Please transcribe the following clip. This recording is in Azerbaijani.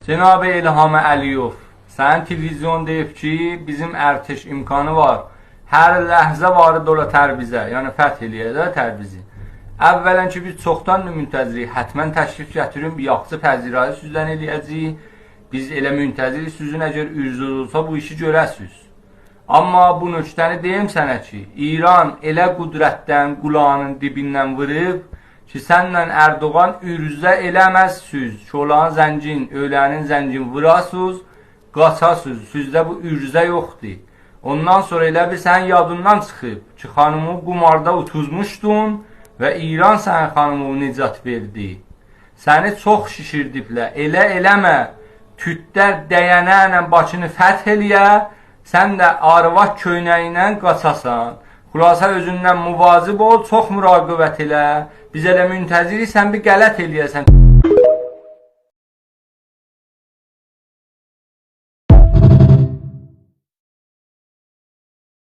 Cenab-ı İlham Əliyov, sənin televizyon deyib ki, bizim ərteş imkanı var. Hər ləhzə varid ola Tərbizə, yəni fəth eləyə də Tərbizi. Əvvələn ki, biz çoxdan müntəzirik, hətmən təşrif gətirin, bir yaxşı pəzirayı süzdən eləyəcəyik. Biz elə müntəzirik, süzün əgər ürzud olsa bu işi görəsiz. Amma bu nöqtəni deyim sənə ki, İran elə qudrətdən, qulağının dibindən vırıb, ki, sənlə Erdoğan ürzə eləməzsüz. Şolanın zəncin, ölənin zəncin vurasız, qaçasız. Sizdə bu ürzə yoxdur. Ondan sonra elə bir sənin yadından çıxıb ki, xanımı qumarda utuzmuşdun və İran sənə xanımı nicat verdi. Səni çox şişirdiblər. Elə eləmə, tütlər dəyənəklə Bakını fəth eləyə, sən də arvad köynəyinə qaçasan. Xülasə özündən müvazib ol, çox müraqibət elə. Biz elə müntəzirik, sən bir qələt eləyəsən.